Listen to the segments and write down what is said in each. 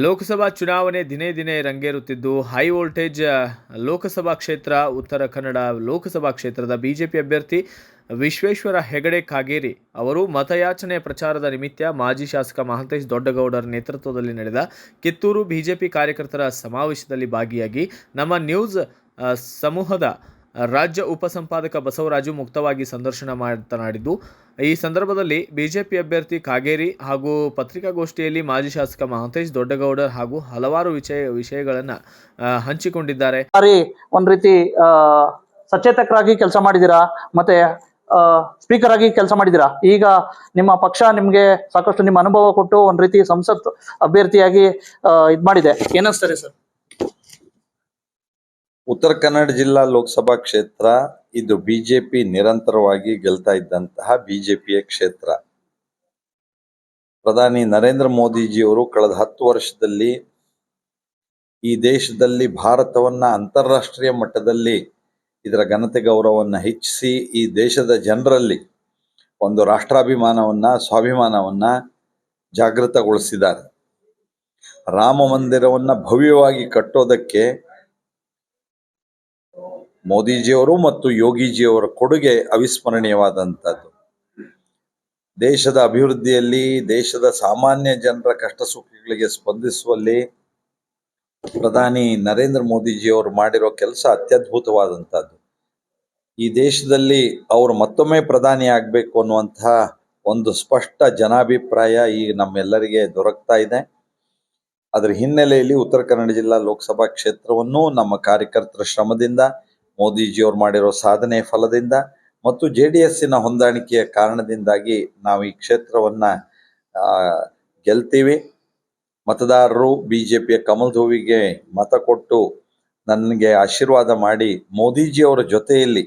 ಲೋಕಸಭಾ ಚುನಾವಣೆ ದಿನೇ ದಿನೇ ರಂಗೇರುತ್ತಿದ್ದು ಹೈ ವೋಲ್ಟೇಜ್ ಲೋಕಸಭಾ ಕ್ಷೇತ್ರ ಉತ್ತರ ಕನ್ನಡ ಲೋಕಸಭಾ ಕ್ಷೇತ್ರದ ಬಿಜೆಪಿ ಅಭ್ಯರ್ಥಿ ವಿಶ್ವೇಶ್ವರ ಹೆಗಡೆ ಕಾಗೇರಿ ಅವರು ಮತಯಾಚನೆ ಪ್ರಚಾರದ ನಿಮಿತ್ತ ಮಾಜಿ ಶಾಸಕ ಮಹಾಂತೇಶ್ ದೊಡ್ಡಗೌಡರ ನೇತೃತ್ವದಲ್ಲಿ ನಡೆದ ಕಿತ್ತೂರು ಬಿಜೆಪಿ ಕಾರ್ಯಕರ್ತರ ಸಮಾವೇಶದಲ್ಲಿ ಭಾಗಿಯಾಗಿ ನಮ್ಮ ನ್ಯೂಸ್ ಸಮೂಹದ ರಾಜ್ಯ ಉಪಸಂಪಾದಕ ಬಸವರಾಜು ಮುಕ್ತವಾಗಿ ಸಂದರ್ಶನ ಮಾತನಾಡಿದ್ದು, ಈ ಸಂದರ್ಭದಲ್ಲಿ ಬಿಜೆಪಿ ಅಭ್ಯರ್ಥಿ ಕಾಗೇರಿ ಹಾಗೂ ಪತ್ರಿಕಾಗೋಷ್ಠಿಯಲ್ಲಿ ಮಾಜಿ ಶಾಸಕ ಮಹಾಂತೇಶ್ ದೊಡ್ಡಗೌಡರ್ ಹಾಗೂ ಹಲವಾರು ವಿಷಯಗಳನ್ನು ಹಂಚಿಕೊಂಡಿದ್ದಾರೆ. ಒಂದ್ ರೀತಿ ಸಚೇತಕರಾಗಿ ಕೆಲಸ ಮಾಡಿದ್ದೀರಾ, ಮತ್ತೆ ಸ್ಪೀಕರ್ ಆಗಿ ಕೆಲಸ ಮಾಡಿದ್ದೀರಾ. ಈಗ ನಿಮ್ಮ ಪಕ್ಷ ನಿಮ್ಗೆ ಸಾಕಷ್ಟು ನಿಮ್ಮ ಅನುಭವ ಕೊಟ್ಟು ಒಂದ್ ರೀತಿ ಸಂಸತ್ ಅಭ್ಯರ್ಥಿಯಾಗಿ ಇದ್ ಮಾಡಿದೆ, ಏನಿಸ್ತಾರೆ ಸರ್? ಉತ್ತರ ಕನ್ನಡ ಜಿಲ್ಲಾ ಲೋಕಸಭಾ ಕ್ಷೇತ್ರ ಇದು ಬಿಜೆಪಿ ನಿರಂತರವಾಗಿ ಗೆಲ್ತಾ ಇದ್ದಂತಹ ಬಿಜೆಪಿಯ ಕ್ಷೇತ್ರ. ಪ್ರಧಾನಿ ನರೇಂದ್ರ ಮೋದಿಜಿಯವರು ಕಳೆದ 10 ವರ್ಷದಲ್ಲಿ ಈ ದೇಶದಲ್ಲಿ ಭಾರತವನ್ನ ಅಂತಾರಾಷ್ಟ್ರೀಯ ಮಟ್ಟದಲ್ಲಿ ಇದರ ಘನತೆ ಗೌರವವನ್ನು ಹೆಚ್ಚಿಸಿ ಈ ದೇಶದ ಜನರಲ್ಲಿ ಒಂದು ರಾಷ್ಟ್ರಾಭಿಮಾನವನ್ನ ಸ್ವಾಭಿಮಾನವನ್ನ ಜಾಗೃತಗೊಳಿಸಿದ್ದಾರೆ. ರಾಮ ಮಂದಿರವನ್ನ ಭವ್ಯವಾಗಿ ಕಟ್ಟೋದಕ್ಕೆ ಮೋದಿಜಿಯವರು ಮತ್ತು ಯೋಗಿಜಿಯವರ ಕೊಡುಗೆ ಅವಿಸ್ಮರಣೀಯವಾದಂಥದ್ದು. ದೇಶದ ಅಭಿವೃದ್ಧಿಯಲ್ಲಿ, ದೇಶದ ಸಾಮಾನ್ಯ ಜನರ ಕಷ್ಟ ಸುಖಗಳಿಗೆ ಸ್ಪಂದಿಸುವಲ್ಲಿ ಪ್ರಧಾನಿ ನರೇಂದ್ರ ಮೋದಿಜಿಯವರು ಮಾಡಿರೋ ಕೆಲಸ ಅತ್ಯದ್ಭುತವಾದಂಥದ್ದು. ಈ ದೇಶದಲ್ಲಿ ಅವರು ಮತ್ತೊಮ್ಮೆ ಪ್ರಧಾನಿ ಆಗಬೇಕು ಅನ್ನುವಂತಹ ಒಂದು ಸ್ಪಷ್ಟ ಜನಾಭಿಪ್ರಾಯ ಈಗ ನಮ್ಮೆಲ್ಲರಿಗೆ ದೊರಕ್ತಾ ಇದೆ. ಅದರ ಹಿನ್ನೆಲೆಯಲ್ಲಿ ಉತ್ತರ ಕನ್ನಡ ಜಿಲ್ಲಾ ಲೋಕಸಭಾ ಕ್ಷೇತ್ರವನ್ನು ನಮ್ಮ ಕಾರ್ಯಕರ್ತರ ಶ್ರಮದಿಂದ, ಮೋದಿಜಿಯವರು ಮಾಡಿರೋ ಸಾಧನೆ ಫಲದಿಂದ ಮತ್ತು JDSನ ಹೊಂದಾಣಿಕೆಯ ಕಾರಣದಿಂದಾಗಿ ನಾವು ಈ ಕ್ಷೇತ್ರವನ್ನ ಗೆಲ್ತೀವಿ. ಮತದಾರರು ಬಿಜೆಪಿಯ ಕಮಲದ ಹೂವಿಗೆ ಮತ ಕೊಟ್ಟು ನನಗೆ ಆಶೀರ್ವಾದ ಮಾಡಿ ಮೋದಿಜಿಯವರ ಜೊತೆಯಲ್ಲಿ,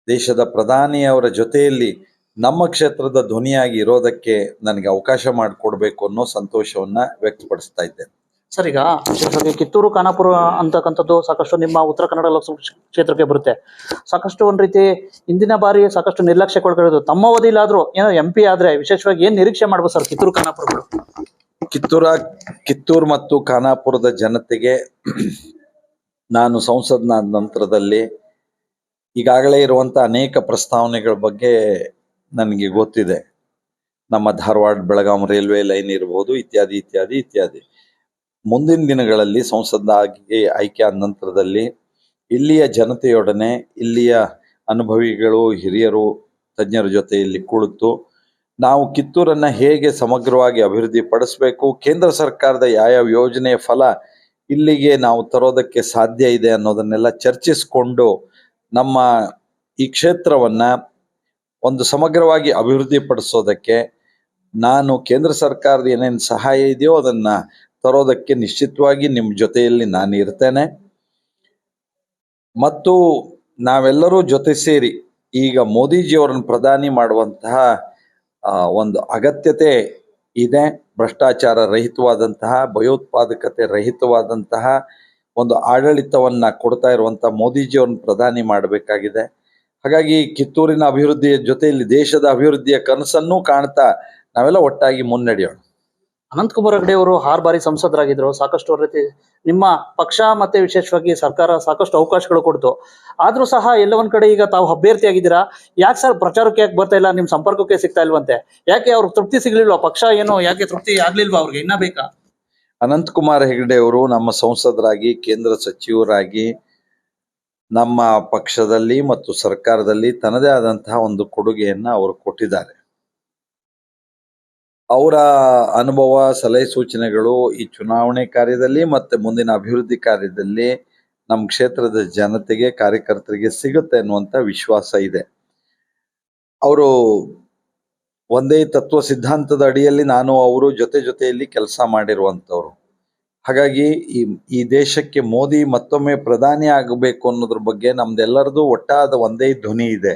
ದೇಶದ ಪ್ರಧಾನಿಯವರ ಜೊತೆಯಲ್ಲಿ ನಮ್ಮ ಕ್ಷೇತ್ರದ ಧ್ವನಿಯಾಗಿ ಇರೋದಕ್ಕೆ ನನಗೆ ಅವಕಾಶ ಮಾಡಿಕೊಡ್ಬೇಕು ಅನ್ನೋ ಸಂತೋಷವನ್ನ ವ್ಯಕ್ತಪಡಿಸ್ತಾ ಇದ್ದೇನೆ. ಸರ್, ಈಗ ಕಿತ್ತೂರು ಖಾನಾಪುರ ಅಂತಕ್ಕಂಥದ್ದು ಸಾಕಷ್ಟು ನಿಮ್ಮ ಉತ್ತರ ಕನ್ನಡ ಲೋಕಸಭಾ ಕ್ಷೇತ್ರಕ್ಕೆ ಬರುತ್ತೆ. ಸಾಕಷ್ಟು ಒಂದ್ ರೀತಿ ಹಿಂದಿನ ಬಾರಿ ಸಾಕಷ್ಟು ನಿರ್ಲಕ್ಷ್ಯಕ್ಕೊಳಗಾಗಿರೋದು. ತಮ್ಮ ಅವಧಿಲಾದ್ರೂ ಏನೋ MP ಆದ್ರೆ ವಿಶೇಷವಾಗಿ ಏನ್ ನಿರೀಕ್ಷೆ ಮಾಡ್ಬೋದು ಸರ್ ಕಿತ್ತೂರು ಖಾನಾಪುರಗಳು? ಕಿತ್ತೂರು ಮತ್ತು ಖಾನಾಪುರದ ಜನತೆಗೆ ನಾನು ಸಂಸದನಾದ ನಂತರದಲ್ಲಿ ಈಗಾಗಲೇ ಇರುವಂತ ಅನೇಕ ಪ್ರಸ್ತಾವನೆಗಳ ಬಗ್ಗೆ ನನಗೆ ಗೊತ್ತಿದೆ. ನಮ್ಮ ಧಾರವಾಡ ಬೆಳಗಾಂ ರೈಲ್ವೆ ಲೈನ್ ಇರ್ಬೋದು, ಇತ್ಯಾದಿ ಇತ್ಯಾದಿ ಇತ್ಯಾದಿ. ಮುಂದಿನ ದಿನಗಳಲ್ಲಿ ಸಂಸದನಾಗಿ ಆಯ್ಕೆ ಆದ ನಂತರದಲ್ಲಿ ಇಲ್ಲಿಯ ಜನತೆಯೊಡನೆ, ಇಲ್ಲಿಯ ಅನುಭವಿಗಳು, ಹಿರಿಯರು, ತಜ್ಞರ ಜೊತೆಯಲ್ಲಿ ಕುಳಿತು ನಾವು ಕಿತ್ತೂರನ್ನ ಹೇಗೆ ಸಮಗ್ರವಾಗಿ ಅಭಿವೃದ್ಧಿ ಪಡಿಸಬೇಕು, ಕೇಂದ್ರ ಸರ್ಕಾರದ ಯಾವ ಯೋಜನೆಯ ಫಲ ಇಲ್ಲಿಗೆ ನಾವು ತರೋದಕ್ಕೆ ಸಾಧ್ಯ ಇದೆ ಅನ್ನೋದನ್ನೆಲ್ಲ ಚರ್ಚಿಸಿಕೊಂಡು ನಮ್ಮ ಈ ಕ್ಷೇತ್ರವನ್ನ ಒಂದು ಸಮಗ್ರವಾಗಿ ಅಭಿವೃದ್ಧಿ ಪಡಿಸೋದಕ್ಕೆ ನಾನು ಕೇಂದ್ರ ಸರ್ಕಾರದ ಏನೇನು ಸಹಾಯ ಇದೆಯೋ ಅದನ್ನ ತರೋದಕ್ಕೆ ನಿಶ್ಚಿತವಾಗಿ ನಿಮ್ಮ ಜೊತೆಯಲ್ಲಿ ನಾನು ಇರ್ತೇನೆ. ಮತ್ತು ನಾವೆಲ್ಲರೂ ಜೊತೆ ಸೇರಿ ಈಗ ಮೋದಿಜಿಯವರನ್ನು ಪ್ರಧಾನಿ ಮಾಡುವಂತಹ ಒಂದು ಅಗತ್ಯತೆ ಇದೆ. ಭ್ರಷ್ಟಾಚಾರ ರಹಿತವಾದಂತಹ, ಭಯೋತ್ಪಾದಕತೆ ರಹಿತವಾದಂತಹ ಒಂದು ಆಡಳಿತವನ್ನ ಕೊಡ್ತಾ ಇರುವಂತಹ ಮೋದಿಜಿಯವರನ್ನು ಪ್ರಧಾನಿ ಮಾಡಬೇಕಾಗಿದೆ. ಹಾಗಾಗಿ ಕಿತ್ತೂರಿನ ಅಭಿವೃದ್ಧಿಯ ಜೊತೆಯಲ್ಲಿ ದೇಶದ ಅಭಿವೃದ್ಧಿಯ ಕನಸನ್ನು ಕಾಣ್ತಾ ನಾವೆಲ್ಲ ಒಟ್ಟಾಗಿ ಮುನ್ನಡೆಯೋಣ. ಅನಂತಕುಮಾರ್ ಹೆಗಡೆ ಅವರು 6 ಬಾರಿ ಸಂಸದರಾಗಿದ್ರು. ಸಾಕಷ್ಟು ರೀತಿ ನಿಮ್ಮ ಪಕ್ಷ ಮತ್ತೆ ವಿಶೇಷವಾಗಿ ಸರ್ಕಾರ ಸಾಕಷ್ಟು ಅವಕಾಶಗಳು ಕೊಡ್ತು. ಆದ್ರೂ ಸಹ ಎಲ್ಲ ಒಂದ್ ಕಡೆ ಈಗ ತಾವು ಅಭ್ಯರ್ಥಿ ಆಗಿದ್ದೀರಾ. ಯಾಕೆ ಸರ್ ಪ್ರಚಾರಕ್ಕೆ ಯಾಕೆ ಬರ್ತಾ ಇಲ್ಲ? ನಿಮ್ ಸಂಪರ್ಕಕ್ಕೆ ಸಿಗ್ತಾ ಇಲ್ವಂತೆ. ಯಾಕೆ ಅವ್ರಿಗೆ ತೃಪ್ತಿ ಸಿಗ್ಲಿಲ್ವಾ? ಪಕ್ಷ ಏನು ಯಾಕೆ ತೃಪ್ತಿ ಆಗ್ಲಿಲ್ವಾ ಅವ್ರಿಗೆ? ಇನ್ನ ಬೇಕಾ? ಅನಂತಕುಮಾರ್ ಹೆಗಡೆ ಅವರು ನಮ್ಮ ಸಂಸದರಾಗಿ, ಕೇಂದ್ರ ಸಚಿವರಾಗಿ ನಮ್ಮ ಪಕ್ಷದಲ್ಲಿ ಮತ್ತು ಸರ್ಕಾರದಲ್ಲಿ ತನ್ನದೇ ಆದಂತಹ ಒಂದು ಕೊಡುಗೆಯನ್ನ ಅವರು ಕೊಟ್ಟಿದ್ದಾರೆ. ಅವರ ಅನುಭವ, ಸಲಹೆ ಸೂಚನೆಗಳು ಈ ಚುನಾವಣೆ ಕಾರ್ಯದಲ್ಲಿ ಮತ್ತೆ ಮುಂದಿನ ಅಭಿವೃದ್ಧಿ ಕಾರ್ಯದಲ್ಲಿ ನಮ್ಮ ಕ್ಷೇತ್ರದ ಜನತೆಗೆ, ಕಾರ್ಯಕರ್ತರಿಗೆ ಸಿಗುತ್ತೆ ಅನ್ನುವಂಥ ವಿಶ್ವಾಸ ಇದೆ. ಅವರು ಒಂದೇ ತತ್ವ ಸಿದ್ಧಾಂತದ ಅಡಿಯಲ್ಲಿ ನಾನು ಅವರು ಜೊತೆಯಲ್ಲಿ ಕೆಲಸ ಮಾಡಿರುವಂಥವ್ರು. ಹಾಗಾಗಿ ಈ ದೇಶಕ್ಕೆ ಮೋದಿ ಮತ್ತೊಮ್ಮೆ ಪ್ರಧಾನಿ ಆಗಬೇಕು ಅನ್ನೋದ್ರ ಬಗ್ಗೆ ನಮ್ದೆಲ್ಲರದು ಒಟ್ಟಾದ ಒಂದೇ ಧ್ವನಿ ಇದೆ.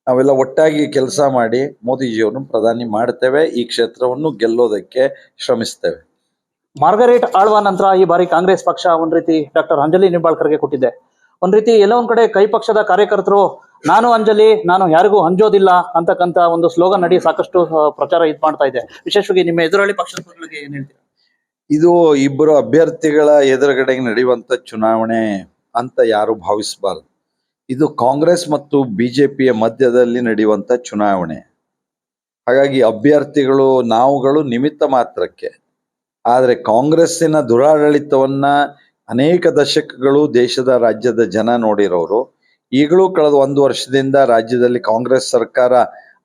ನಾವೆಲ್ಲ ಒಟ್ಟಾಗಿ ಕೆಲಸ ಮಾಡಿ ಮೋದಿಜಿಯವರನ್ನು ಪ್ರಧಾನಿ ಮಾಡ್ತೇವೆ. ಈ ಕ್ಷೇತ್ರವನ್ನು ಗೆಲ್ಲೋದಕ್ಕೆ ಶ್ರಮಿಸ್ತೇವೆ. ಮಾರ್ಗರೇಟ್ ಆಳ್ವ ನಂತರ ಈ ಬಾರಿ ಕಾಂಗ್ರೆಸ್ ಪಕ್ಷ ಒಂದ್ ರೀತಿ ಡಾಕ್ಟರ್ ಅಂಜಲಿ ನಿಂಬಾಳ್ಕರ್ಗೆ ಕೊಟ್ಟಿದೆ. ಒಂದ್ ರೀತಿ ಎಲ್ಲ ಒಂದ್ ಕಡೆ ಕೈ ಪಕ್ಷದ ಕಾರ್ಯಕರ್ತರು ನಾನು ಅಂಜಲಿ, ನಾನು ಯಾರಿಗೂ ಅಂಜೋದಿಲ್ಲ ಅಂತಕ್ಕಂತ ಒಂದು ಸ್ಲೋಗನ್ ಅಡಿ ಸಾಕಷ್ಟು ಪ್ರಚಾರ ಮಾಡ್ತಾ ಇದೆ. ವಿಶೇಷವಾಗಿ ನಿಮ್ಮ ಎದುರಾಳಿ ಪಕ್ಷದ ಬಗ್ಗೆ ಏನ್ ಹೇಳ್ತೀರಾ? ಇದು ಇಬ್ಬರು ಅಭ್ಯರ್ಥಿಗಳ ಎದುರುಗಡೆಗೆ ನಡೆಯುವಂತ ಚುನಾವಣೆ ಅಂತ ಯಾರು ಭಾವಿಸಬಾರದು. ಇದು ಕಾಂಗ್ರೆಸ್ ಮತ್ತು ಬಿಜೆಪಿಯ ಮಧ್ಯದಲ್ಲಿ ನಡೆಯುವಂತ ಚುನಾವಣೆ. ಹಾಗಾಗಿ ಅಭ್ಯರ್ಥಿಗಳು ನಾವುಗಳು ನಿಮಿತ್ತ ಮಾತ್ರಕ್ಕೆ. ಆದರೆ ಕಾಂಗ್ರೆಸ್ಸಿನ ದುರಾಡಳಿತವನ್ನ ಅನೇಕ ದಶಕಗಳು ದೇಶದ ರಾಜ್ಯದ ಜನ ನೋಡಿರೋರು. ಈಗಲೂ ಕಳೆದ 1 ವರ್ಷದಿಂದ ರಾಜ್ಯದಲ್ಲಿ ಕಾಂಗ್ರೆಸ್ ಸರ್ಕಾರ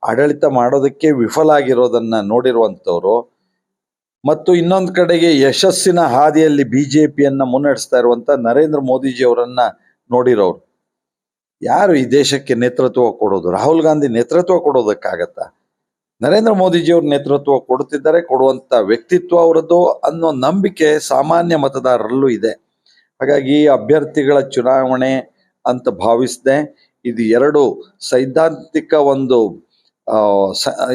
ಆಡಳಿತ ಮಾಡೋದಕ್ಕೆ ವಿಫಲ ಆಗಿರೋದನ್ನ ನೋಡಿರುವಂಥವ್ರು. ಮತ್ತು ಇನ್ನೊಂದು ಕಡೆಗೆ ಯಶಸ್ಸಿನ ಹಾದಿಯಲ್ಲಿ ಬಿಜೆಪಿಯನ್ನ ಮುನ್ನಡೆಸ್ತಾ ಇರುವಂತ ನರೇಂದ್ರ ಮೋದಿಜಿಯವರನ್ನ ನೋಡಿರೋರು. ಯಾರು ಈ ದೇಶಕ್ಕೆ ನೇತೃತ್ವ ಕೊಡೋದು? ರಾಹುಲ್ ಗಾಂಧಿ ನೇತೃತ್ವ ಕೊಡೋದಕ್ಕಾಗತ್ತಾ? ನರೇಂದ್ರ ಮೋದಿಜಿಯವ್ರ ನೇತೃತ್ವ ಕೊಡುತ್ತಿದ್ದಾರೆ, ಕೊಡುವಂತ ವ್ಯಕ್ತಿತ್ವ ಅವರದ್ದು ಅನ್ನೋ ನಂಬಿಕೆ ಸಾಮಾನ್ಯ ಮತದಾರರಲ್ಲೂ ಇದೆ. ಹಾಗಾಗಿ ಅಭ್ಯರ್ಥಿಗಳ ಚುನಾವಣೆ ಅಂತ ಭಾವಿಸಿದೆ. ಇದು 2 ಸೈದ್ಧಾಂತಿಕ ಒಂದು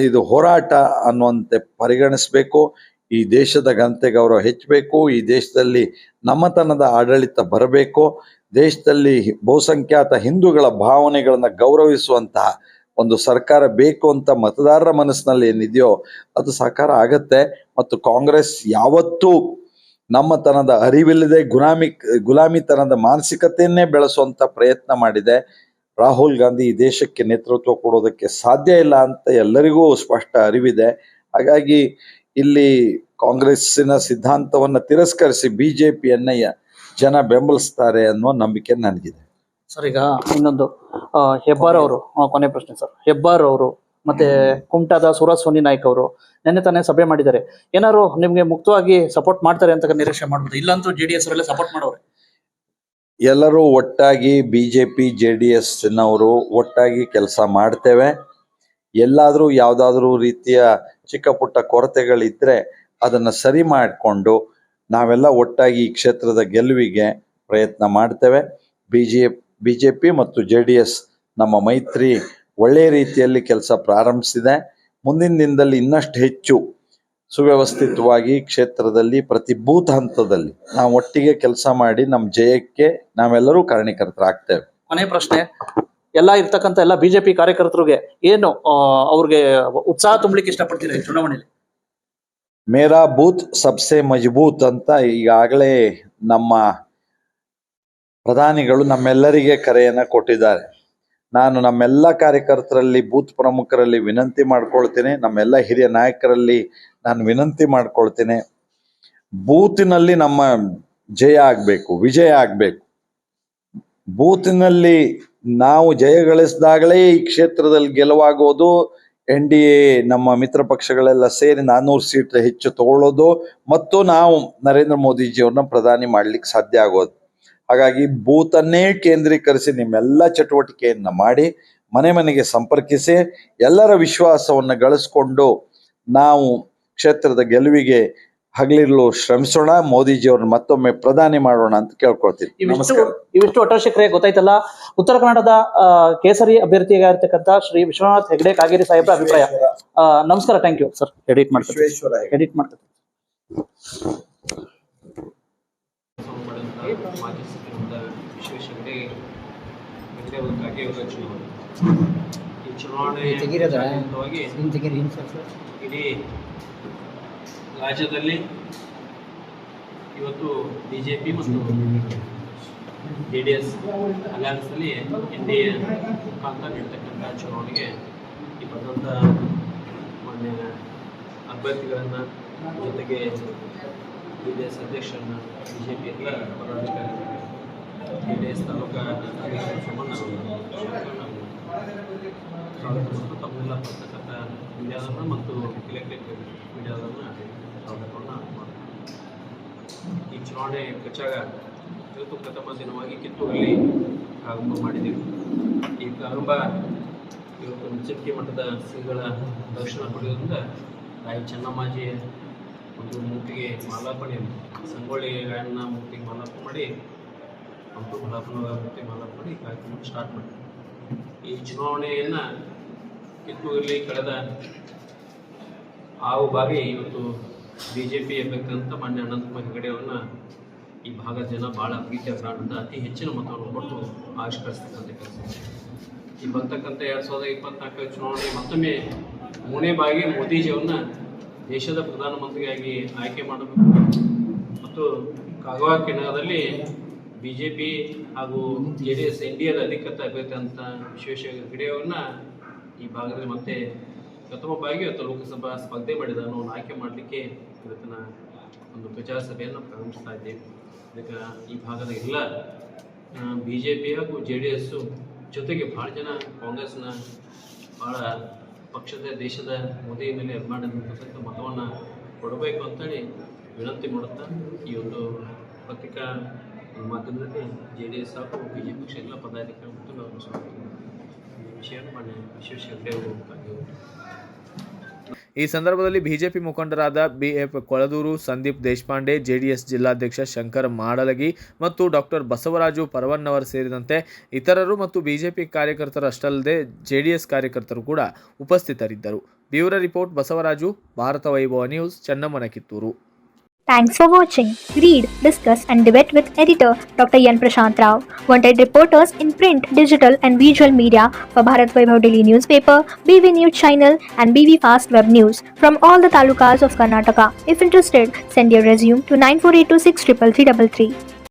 ಇದು ಹೋರಾಟ ಅನ್ನುವಂತೆ ಪರಿಗಣಿಸಬೇಕು. ಈ ದೇಶದ ಘನತೆ ಗೌರವ ಹೆಚ್ಚಬೇಕು. ಈ ದೇಶದಲ್ಲಿ ನಮ್ಮತನದ ಆಡಳಿತ ಬರಬೇಕು. ದೇಶದಲ್ಲಿ ಬಹುಸಂಖ್ಯಾತ ಹಿಂದೂಗಳ ಭಾವನೆಗಳನ್ನ ಗೌರವಿಸುವಂತಹ ಒಂದು ಸರ್ಕಾರ ಬೇಕು ಅಂತ ಮತದಾರರ ಮನಸ್ಸಿನಲ್ಲಿ ಏನಿದೆಯೋ ಅದು ಸಾಕಾರ ಆಗತ್ತೆ. ಮತ್ತು ಕಾಂಗ್ರೆಸ್ ಯಾವತ್ತೂ ನಮ್ಮತನದ ಅರಿವಿಲ್ಲದೆ ಗುಲಾಮಿತನದ ಮಾನಸಿಕತೆಯನ್ನೇ ಬೆಳೆಸುವಂತ ಪ್ರಯತ್ನ ಮಾಡಿದೆ. ರಾಹುಲ್ ಗಾಂಧಿ ಈ ದೇಶಕ್ಕೆ ನೇತೃತ್ವ ಕೊಡೋದಕ್ಕೆ ಸಾಧ್ಯ ಇಲ್ಲ ಅಂತ ಎಲ್ಲರಿಗೂ ಸ್ಪಷ್ಟ ಅರಿವಿದೆ. ಹಾಗಾಗಿ ಇಲ್ಲಿ ಕಾಂಗ್ರೆಸ್ಸಿನ ಸಿದ್ಧಾಂತವನ್ನ ತಿರಸ್ಕರಿಸಿ ಬಿಜೆಪಿಯನ್ನ ಜನ ಬೆಂಬಲಿಸ್ತಾರೆ ಅನ್ನೋ ನಂಬಿಕೆ ನನಗಿದೆ. ಸರ್, ಈಗ ಇನ್ನೊಂದು ಹೆಬ್ಬಾರ್ ಅವರು, ಕೊನೆ ಪ್ರಶ್ನೆ ಸರ್. ಹೆಬ್ಬಾರ್ ಅವರು ಮತ್ತೆ ಕುಮಟಾದ ಸುರಸ್ವಾಮಿ ನಾಯ್ಕ ಅವರು ನೆನ್ನೆ ತಾನೇ ಸಭೆ ಮಾಡಿದ್ದಾರೆ. ಏನಾದ್ರು ನಿಮ್ಗೆ ಮುಕ್ತವಾಗಿ ಸಪೋರ್ಟ್ ಮಾಡ್ತಾರೆ ಅಂತ ನಿರೀಕ್ಷೆ ಮಾಡ್ಬೋದು? ಇಲ್ಲಂತೂ JDS ಅವರೆಲ್ಲ ಸಪೋರ್ಟ್ ಮಾಡೋರು. ಎಲ್ಲರೂ ಒಟ್ಟಾಗಿ ಬಿಜೆಪಿ JDS ನವರು ಒಟ್ಟಾಗಿ ಕೆಲಸ ಮಾಡ್ತೇವೆ. ಎಲ್ಲಾದ್ರೂ ಯಾವ್ದಾದ್ರೂ ರೀತಿಯ ಚಿಕ್ಕ ಪುಟ್ಟ ಕೊರತೆಗಳಿದ್ರೆ ಅದನ್ನ ಸರಿ ಮಾಡಿಕೊಂಡು ನಾವೆಲ್ಲ ಒಟ್ಟಾಗಿ ಈ ಕ್ಷೇತ್ರದ ಗೆಲುವಿಗೆ ಪ್ರಯತ್ನ ಮಾಡ್ತೇವೆ. ಬಿಜೆಪಿ ಮತ್ತು JDS ನಮ್ಮ ಮೈತ್ರಿ ಒಳ್ಳೆಯ ರೀತಿಯಲ್ಲಿ ಕೆಲಸ ಪ್ರಾರಂಭಿಸಿದೆ. ಮುಂದಿನ ದಿನದಲ್ಲಿ ಇನ್ನಷ್ಟು ಹೆಚ್ಚು ಸುವ್ಯವಸ್ಥಿತವಾಗಿ ಕ್ಷೇತ್ರದಲ್ಲಿ ಪ್ರತಿ ಬೂತ್ ಹಂತದಲ್ಲಿ ನಾವು ಒಟ್ಟಿಗೆ ಕೆಲಸ ಮಾಡಿ ನಮ್ಮ ಜಯಕ್ಕೆ ನಾವೆಲ್ಲರೂ ಕಾರಣೀಕರ್ತರಾಗ್ತೇವೆ. ಕೊನೆ ಪ್ರಶ್ನೆ, ಎಲ್ಲ ಇರ್ತಕ್ಕಂಥ ಎಲ್ಲ ಬಿಜೆಪಿ ಕಾರ್ಯಕರ್ತರಿಗೆ ಏನು ಅವ್ರಿಗೆ ಉತ್ಸಾಹ ತುಂಬಲಿಕ್ಕೆ ಇಷ್ಟಪಡ್ತೀರಾ ಈ ಚುನಾವಣೆಯಲ್ಲಿ? ಮೇರಾ ಬೂತ್ ಸಬ್ಸೆ ಮಜಬೂತ್ ಅಂತ ಈಗಾಗಲೇ ನಮ್ಮ ಪ್ರಧಾನಿಗಳು ನಮ್ಮೆಲ್ಲರಿಗೆ ಕರೆಯನ್ನ ಕೊಟ್ಟಿದ್ದಾರೆ. ನಾನು ನಮ್ಮೆಲ್ಲ ಕಾರ್ಯಕರ್ತರಲ್ಲಿ, ಬೂತ್ ಪ್ರಮುಖರಲ್ಲಿ ವಿನಂತಿ ಮಾಡ್ಕೊಳ್ತೇನೆ, ನಮ್ಮೆಲ್ಲ ಹಿರಿಯ ನಾಯಕರಲ್ಲಿ ನಾನು ವಿನಂತಿ ಮಾಡ್ಕೊಳ್ತೇನೆ, ಬೂತಿನಲ್ಲಿ ನಮ್ಮ ಜಯ ಆಗಬೇಕು, ವಿಜಯ ಆಗಬೇಕು. ಬೂತಿನಲ್ಲಿ ನಾವು ಜಯ ಗಳಿಸಿದಾಗಲೇ ಈ ಕ್ಷೇತ್ರದಲ್ಲಿ ಗೆಲುವಾಗೋದು. NDA ನಮ್ಮ ಮಿತ್ರ ಪಕ್ಷಗಳೆಲ್ಲ ಸೇರಿ 400 ಸೀಟ್ ಹೆಚ್ಚು ತಗೊಳ್ಳೋದು ಮತ್ತು ನಾವು ನರೇಂದ್ರ ಮೋದಿಜಿಯವ್ರನ್ನ ಪ್ರಧಾನಿ ಮಾಡ್ಲಿಕ್ಕೆ ಸಾಧ್ಯ ಆಗೋದು. ಹಾಗಾಗಿ ಬೂತನ್ನೇ ಕೇಂದ್ರೀಕರಿಸಿ ನಿಮ್ಮೆಲ್ಲ ಚಟುವಟಿಕೆಯನ್ನ ಮಾಡಿ ಮನೆ ಮನೆಗೆ ಸಂಪರ್ಕಿಸಿ ಎಲ್ಲರ ವಿಶ್ವಾಸವನ್ನು ಗಳಿಸ್ಕೊಂಡು ನಾವು ಕ್ಷೇತ್ರದ ಗೆಲುವಿಗೆ ಹಗಲಿರುಳು ಶ್ರಮಿಸೋಣ. ಮೋದಿಜಿಯವ್ರನ್ನ ಮತ್ತೊಮ್ಮೆ ಪ್ರಧಾನಿ ಮಾಡೋಣ ಅಂತ ಕೇಳ್ಕೊಳ್ತೀನಿ. ನಮಸ್ಕಾರ. ಇವಿಷ್ಟು ಒಟ್ಟಾಶಿಕರೇ ಗೊತ್ತಾಯ್ತಲ್ಲ, ಉತ್ತರ ಕನ್ನಡದ ಕೇಸರಿ ಅಭ್ಯರ್ಥಿಯಾಗಿರ್ತಕ್ಕಂಥ ಶ್ರೀ ವಿಶ್ವನಾಥ್ ಹೆಗಡೆ ಕಾಗೇರಿ ಸಾಹೇಬ್ರ ಅಭಿಪ್ರಾಯ. ನಮಸ್ಕಾರ, ಥ್ಯಾಂಕ್ ಯು ಸರ್. ಎಡಿಟ್ ಮಾಡ್ತೀನಿ. ಮಾಜಿ ಸಚಿವರಾದ ವಿಶ್ವೇಶ್ವರ ಹೆಗಡೆ ಅವರು ಕಾಗೇರಿ ಚುನಾವಣೆ. ಈ ಚುನಾವಣೆ ಇಡೀ ರಾಜ್ಯದಲ್ಲಿ ಇವತ್ತು ಬಿಜೆಪಿ ಮತ್ತು JDS ಅಲಯನ್ಸ್ನಲ್ಲಿ NDA ಮುಖಾಂತರ ನೀಡ್ತಕ್ಕಂಥ ಚುನಾವಣೆಗೆ ಈ ಬಂದಂಥ ಮಾನ್ಯ ಅಭ್ಯರ್ಥಿಗಳನ್ನು ಜೊತೆಗೆ JDS ಅಧ್ಯಕ್ಷರನ್ನ, ಬಿಜೆಪಿ ಎಲ್ಲ ಪದಾಧಿಕಾರಿಗಳಿಗೆ, JDS ತಾಲೂಕಾ ಅಧ್ಯಕ್ಷರ ಸಂಬಂಧ ಸ್ವಾಗತ ಮತ್ತು ತಮ್ಮೆಲ್ಲ ಬರ್ತಕ್ಕಂಥ ಮೀಡಿಯಾದವ್ರನ್ನ ಮತ್ತು ಎಲೆಕ್ಟ್ರಿಕ್ ಮೀಡಿಯಾದವ್ರನ್ನ ಸ್ವಾಗತವನ್ನು ಮಾಡ್ತಾರೆ. ಈ ಚುನಾವಣೆ ಕಚ್ಚಾಗ ಇವತ್ತು ಪ್ರಥಮ ದಿನವಾಗಿ ಕಿತ್ತೂರಲ್ಲಿ ಪ್ರಾರಂಭ ಮಾಡಿದ್ದೀವಿ. ಈ ಪ್ರಾರಂಭ ಇವತ್ತು ಮುಚ್ಚಕ್ಕಿ ಮಠದ ಶ್ರೀಗಳ ದರ್ಶನ ಪಡೆಯೋದ್ರಿಂದ ತಾಯಿ ಚೆನ್ನಮ್ಮಾಜಿ ಒಂದು ಮೂರ್ತಿಗೆ ಮಾಲಾರ್ಪಣೆ, ಸಂಗೊಳ್ಳಿ ರಾಯಣ್ಣ ಮೂರ್ತಿಗೆ ಮಾಲಾರ್ಪಣೆ ಮಾಡಿ, ಮತ್ತು ಗುಲಾಬನ ಮೂರ್ತಿಗೆ ಮಾಲಾರ್ಪಣೆ ಮಾಡಿ ಕಾರ್ಯಕ್ರಮ ಸ್ಟಾರ್ಟ್ ಮಾಡಿದ್ವಿ. ಈ ಚುನಾವಣೆಯನ್ನು ಕಿತ್ತೂರಲ್ಲಿ ಕಳೆದ 6 ಬಾರಿ ಇವತ್ತು ಬಿಜೆಪಿ ಅಭ್ಯರ್ಥಿ ಮಾನ್ಯ ಅನಂತಕುಮಾರ್ ಹೆಗಡೆ ಅವ್ರನ್ನ ಈ ಭಾಗದ ಜನ ಭಾಳ ಪ್ರೀತಿಯ ಕಾರಣದಿಂದ ಅತಿ ಹೆಚ್ಚಿನ ಮತವನ್ನು ಕೊಟ್ಟು ಆವಿಷ್ಕರಿಸ್ತಕ್ಕಂಥ ಕೆಲಸ. ಈ ಬರ್ತಕ್ಕಂಥ 2024 ಚುನಾವಣೆ ಮತ್ತೊಮ್ಮೆ 3ನೇ ಬಾರಿಗೆ ಮೋದಿಜಿಯವ್ರನ್ನ ದೇಶದ ಪ್ರಧಾನಮಂತ್ರಿಯಾಗಿ ಆಯ್ಕೆ ಮಾಡಬೇಕು ಮತ್ತು ಕಾಗವಾ ಕೆನಡಾದಲ್ಲಿ BJP ಹಾಗೂ JDS NDAದ ಅಧಿಕೃತ ಅಭ್ಯರ್ಥಿ ಅಂತ ವಿಶ್ವೇಶ್ವರ ಹೆಗಡೆ ಅವ್ರನ್ನ ಈ ಭಾಗದಲ್ಲಿ ಮತ್ತೆ ಪ್ರಥಮ ಬಾರಿಗೆ ಇವತ್ತು ಲೋಕಸಭಾ ಸ್ಪರ್ಧೆ ಮಾಡಿದ ಅನ್ನೋನು ಆಯ್ಕೆ ಮಾಡಲಿಕ್ಕೆ ಇವತ್ತಿನ ಒಂದು ಪ್ರಚಾರ ಸಭೆಯನ್ನು ಪ್ರಾರಂಭಿಸ್ತಾ ಇದ್ದೇವೆ. ಇದಕ್ಕೆ ಈ ಭಾಗದ ಎಲ್ಲ BJP ಹಾಗೂ JDS ಜೊತೆಗೆ ಭಾಳ ಜನ ಕಾಂಗ್ರೆಸ್ನ ಭಾಳ ಪಕ್ಷದ ದೇಶದ ಮೋದಿ ಮೇಲೆ ಅಭಿಮಾನದ ಮತವನ್ನು ಕೊಡಬೇಕು ಅಂತೇಳಿ ವಿನಂತಿ ಮಾಡುತ್ತಾ ಈ ಒಂದು ಪತ್ರಿಕಾ ಮಾಧ್ಯಮದಲ್ಲಿ JDS ಹಾಗೂ BJP ಪಕ್ಷ ಎಲ್ಲ ಪದಾಧಿಕಾರಿ ಮತ್ತು ಈ ವಿಷಯವನ್ನು ಮಾನ್ಯ ವಿಶ್ವೇಶ್ವರ ಹೆಗಡೆ ಅವರು ಈ ಸಂದರ್ಭದಲ್ಲಿ ಬಿಜೆಪಿ ಮುಖಂಡರಾದ BF ಕೊಳದೂರು, ಸಂದೀಪ್ ದೇಶಪಾಂಡೆ, JDS ಜಿಲ್ಲಾಧ್ಯಕ್ಷ ಶಂಕರ್ ಮಾಡಲಗಿ ಮತ್ತು ಡಾಕ್ಟರ್ ಬಸವರಾಜು ಪರವನ್ನವರ್ ಸೇರಿದಂತೆ ಇತರರು ಮತ್ತು ಬಿಜೆಪಿ ಕಾರ್ಯಕರ್ತರು ಅಷ್ಟಲ್ಲದೆ JDS ಕಾರ್ಯಕರ್ತರು ಕೂಡ ಉಪಸ್ಥಿತರಿದ್ದರು. Bureau report Basavaraju, Bharata Vaibhava news, Channammana Kittur. Thanks for watching. Read, discuss and debate with editor Dr. Yan Prashant Rao. Wanted reporters in print, digital and visual media for Bharat Vaibhav Daily Newspaper, BV News Channel and BV Fast Web News from all the talukas of Karnataka. If interested, send your resume to 9482633333.